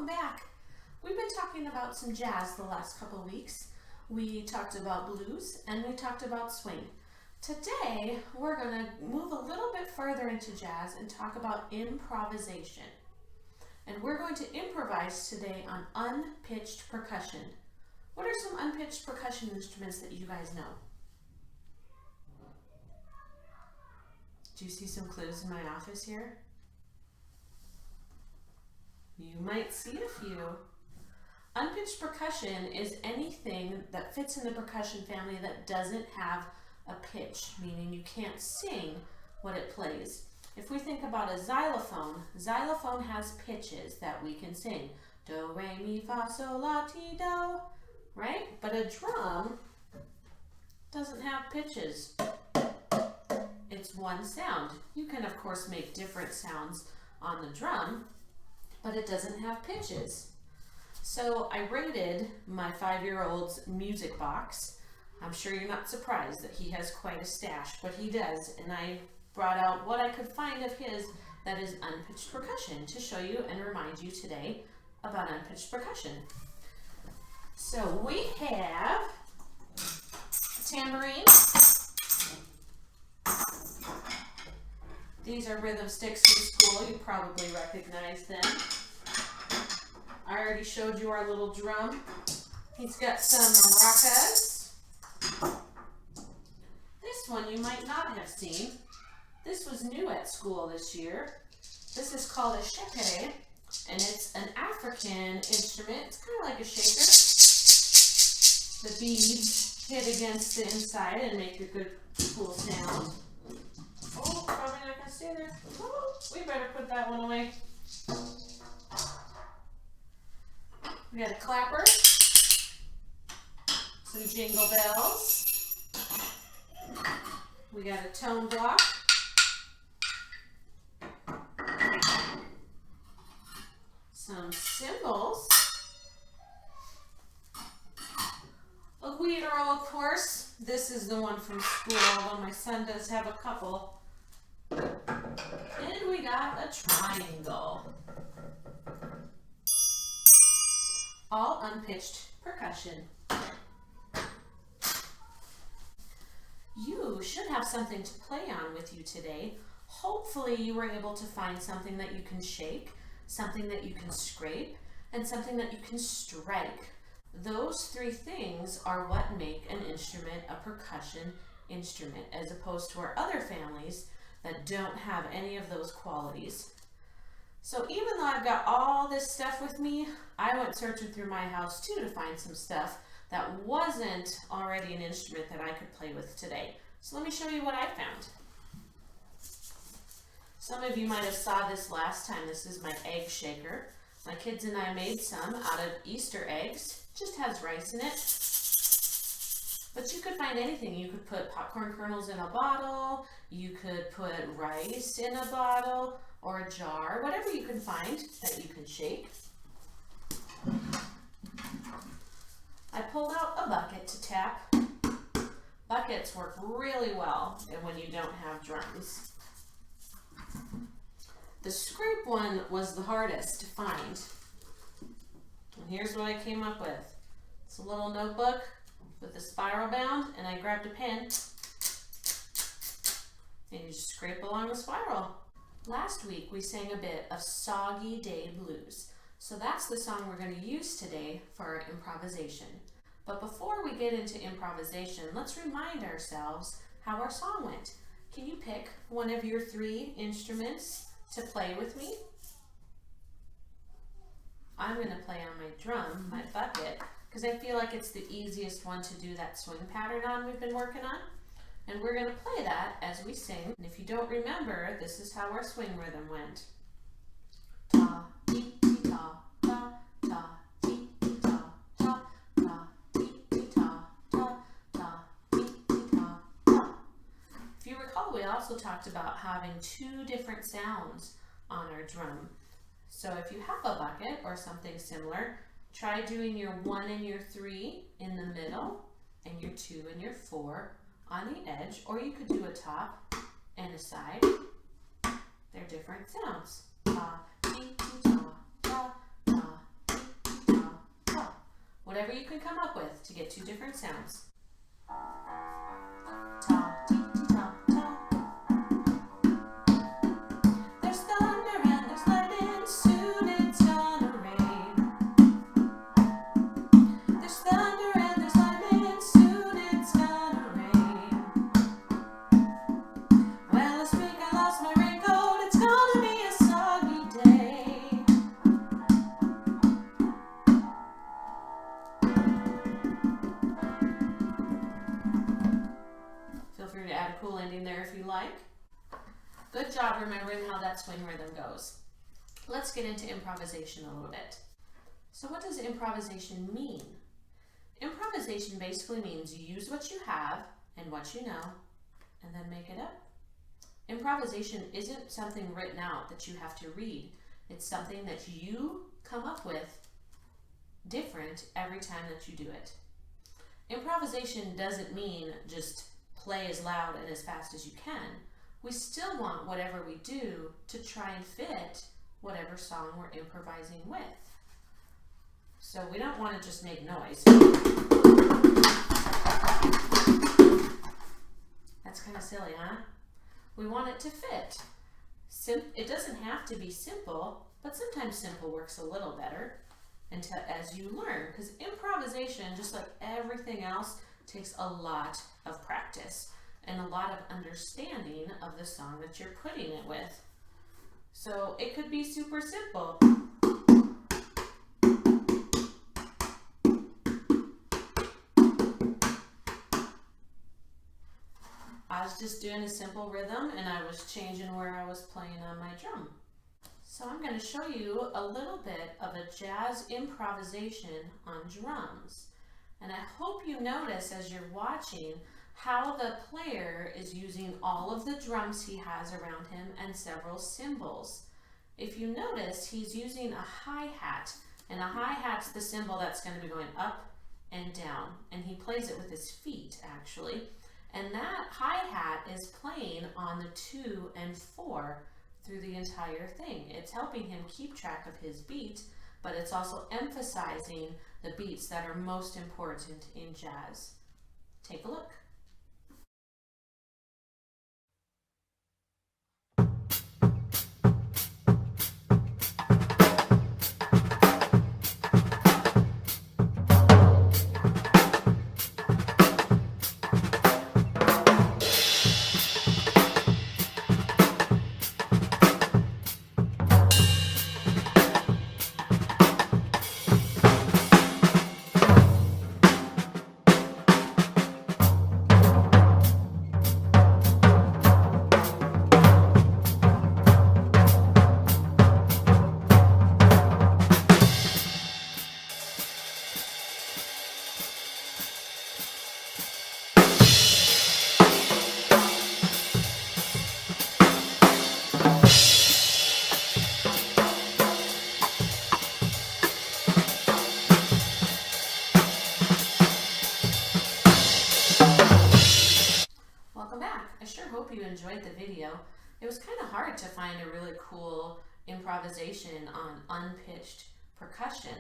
welcome back. We've been talking about some jazz the last couple of weeks. We talked about blues and we talked about swing. Today, we're going to move a little bit further into jazz and talk about improvisation. And we're going to improvise today on unpitched percussion. What are some unpitched percussion instruments that you guys know? Do you see some clues in my office here? You might see a few. Unpitched percussion is anything that fits in the percussion family that doesn't have a pitch, meaning you can't sing what it plays. If we think about a xylophone has pitches that we can sing. Do, re, mi, fa, sol, la, ti, do, right? But a drum doesn't have pitches. It's one sound. You can, of course, make different sounds on the drum, but it doesn't have pitches. So I raided my 5-year-old's music box. I'm sure you're not surprised that he has quite a stash, but he does. And I brought out what I could find of his that is unpitched percussion to show you and remind you today about unpitched percussion. So we have a tambourine. These are rhythm sticks from school. You probably recognize them. I already showed you our little drum. He's got some maracas. This one you might not have seen. This was new at school this year. This is called a shekere, and it's an African instrument. It's kind of like a shaker. The beads hit against the inside and make a good, cool sound. Oh, probably not gonna stay there. Oh, we better put that one away. We got a clapper, some jingle bells. We got a tone block. Some cymbals. A guitarro, of course. This is the one from school, although my son does have a couple. And we got a triangle. All unpitched percussion. You should have something to play on with you today. Hopefully you were able to find something that you can shake, something that you can scrape, and something that you can strike. Those three things are what make an instrument a percussion instrument, as opposed to our other families that don't have any of those qualities. So even though I've got all this stuff with me, I went searching through my house too to find some stuff that wasn't already an instrument that I could play with today. So let me show you what I found. Some of you might have saw this last time. This is my egg shaker. My kids and I made some out of Easter eggs. Just has rice in it. But you could find anything. You could put popcorn kernels in a bottle. You could put rice in a bottle or a jar. Whatever you can find that you can shake. I pulled out a bucket to tap. Buckets work really well when you don't have drums. The scrape one was the hardest to find. And here's what I came up with. It's a little notebook with a spiral bound, and I grabbed a pen and you just scrape along the spiral. Last week we sang a bit of Soggy Day Blues. So that's the song we're going to use today for our improvisation. But before we get into improvisation, let's remind ourselves how our song went. Can you pick one of your 3 instruments to play with me? I'm going to play on my drum, my bucket, because I feel like it's the easiest one to do that swing pattern on we've been working on. And we're going to play that as we sing. And if you don't remember, this is how our swing rhythm went. Ta, ti, ti, ta, ta, ta, ti, ti, ta, ta, ta, ti, ti, ta, ta, ta, ti, ti, ta, ta. If you recall, we also talked about having 2 different sounds on our drum. So if you have a bucket or something similar, try doing your 1 and your 3 in the middle and your 2 and your 4 on the edge, or you could do a top and a side. They're different sounds. Ta, ti, ti, ta, ta, ta, can come up with to get two different sounds. Ta, ti, ti, ta, ta. There's thunder and there's lightning, soon it's gonna rain. There's thunder and there's lightning, soon it's gonna rain. Well, this week I lost my raincoat, it's gonna be a soggy day. Feel free to add a cool ending there if you like. Good job remembering how that swing rhythm goes. Let's get into improvisation a little bit. So what does improvisation mean? Improvisation basically means you use what you have and what you know and then make it up. Improvisation isn't something written out that you have to read. It's something that you come up with different every time that you do it. Improvisation doesn't mean just play as loud and as fast as you can. We still want whatever we do to try and fit whatever song we're improvising with. So we don't want to just make noise. That's kind of silly, huh? We want it to fit. It doesn't have to be simple, but sometimes simple works a little better as you learn, because improvisation, just like everything else, takes a lot of practice and a lot of understanding of the song that you're putting it with. So it could be super simple. I was just doing a simple rhythm and I was changing where I was playing on my drum. So I'm going to show you a little bit of a jazz improvisation on drums. And I hope you notice as you're watching how the player is using all of the drums he has around him and several cymbals. If you notice, he's using a hi-hat, and a hi-hat's the cymbal that's going to be going up and down, and he plays it with his feet actually. And that hi-hat is playing on the 2 and 4 through the entire thing. It's helping him keep track of his beat, but it's also emphasizing the beats that are most important in jazz. Take a look. Hope you enjoyed the video. It was kind of hard to find a really cool improvisation on unpitched percussion.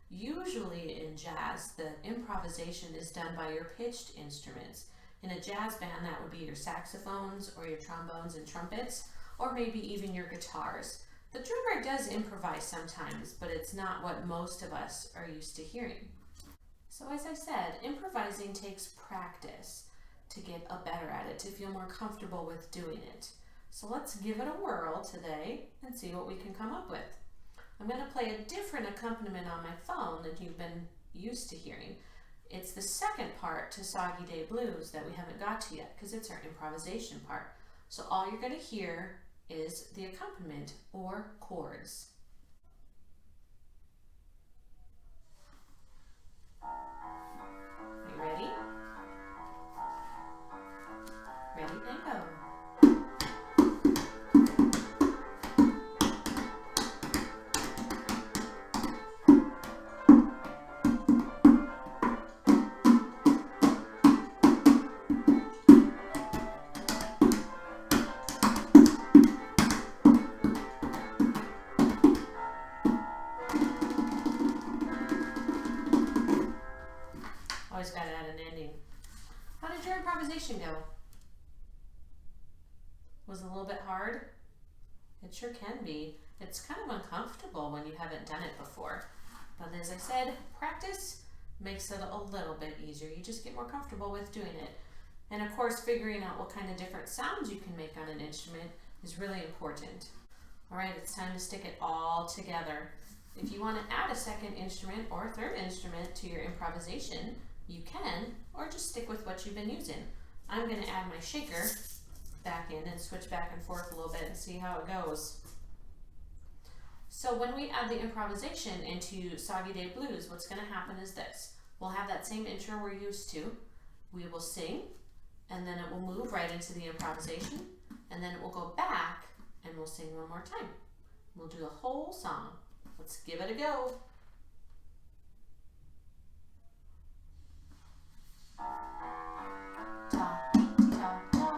Usually in jazz, the improvisation is done by your pitched instruments. In a jazz band, that would be your saxophones or your trombones and trumpets, or maybe even your guitars. The drummer does improvise sometimes, but it's not what most of us are used to hearing. So as I said, improvising takes practice to get better at it, to feel more comfortable with doing it. So let's give it a whirl today and see what we can come up with. I'm going to play a different accompaniment on my phone than you've been used to hearing. It's the second part to Soggy Day Blues that we haven't got to yet because it's our improvisation part. So all you're going to hear is the accompaniment or chords. Are you ready? Ready and go. improvisation go? Was it a little bit hard? It sure can be. It's kind of uncomfortable when you haven't done it before. But as I said, practice makes it a little bit easier. You just get more comfortable with doing it. And of course, figuring out what kind of different sounds you can make on an instrument is really important. All right, it's time to stick it all together. If you want to add a second instrument or a third instrument to your improvisation, you can, or just stick with what you've been using. I'm going to add my shaker back in and switch back and forth a little bit and see how it goes. So when we add the improvisation into Soggy Day Blues, what's going to happen is this. We'll have that same intro we're used to. We will sing, and then it will move right into the improvisation, and then it will go back and we'll sing one more time. We'll do the whole song. Let's give it a go. Ta, ta, ta.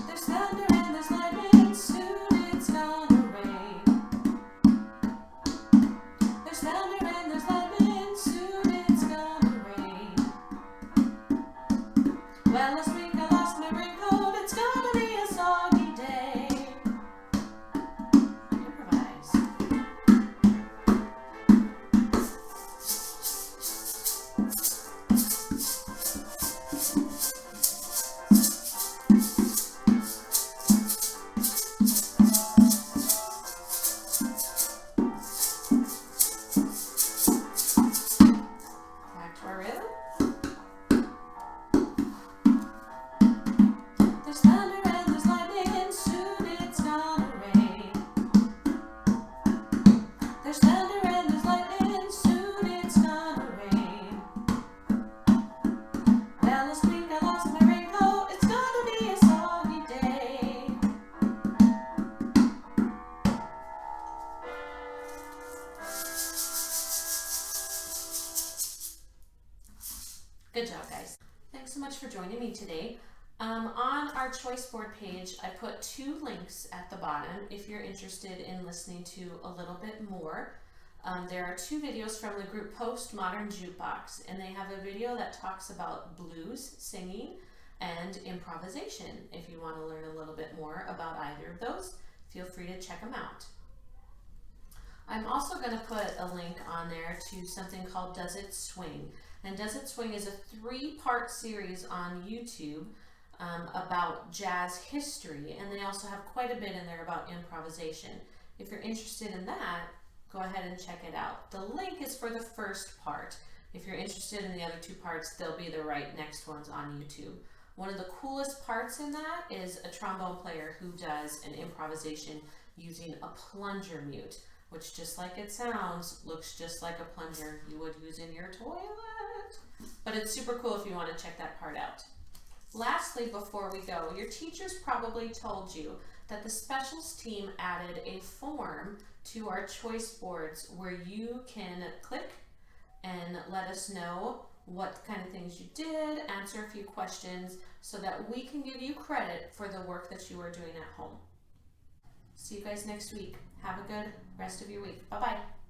There's thunder and there's lightning, soon it's gonna rain. There's thunder and there's lightning, soon it's gonna rain. Well, last week I lost my raincoat, it's gonna be a soggy day. Improvise. Back to our rhythm. There's thunder and there's lightning, soon it's gonna rain. There's thunder and there's lightning, soon it's gonna rain. Well, last week I lost my raincoat, it's gonna be a soggy day. Good job, guys. Thanks so much for joining me today. On our choice board page, I put 2 links at the bottom if you're interested in listening to a little bit more. There are 2 videos from the group Postmodern Jukebox, and they have a video that talks about blues, singing, and improvisation. If you want to learn a little bit more about either of those, feel free to check them out. I'm also going to put a link on there to something called Does It Swing? And Does It Swing is a 3-part series on YouTube about jazz history, and they also have quite a bit in there about improvisation. If you're interested in that, go ahead and check it out. The link is for the first part. If you're interested in the other 2 parts, they'll be the right next ones on YouTube. One of the coolest parts in that is a trombone player who does an improvisation using a plunger mute, which, just like it sounds, looks just like a plunger you would use in your toilet. But it's super cool if you want to check that part out. Lastly, before we go, your teachers probably told you that the specials team added a form to our choice boards where you can click and let us know what kind of things you did, answer a few questions, so that we can give you credit for the work that you are doing at home. See you guys next week. Have a good rest of your week. Bye-bye.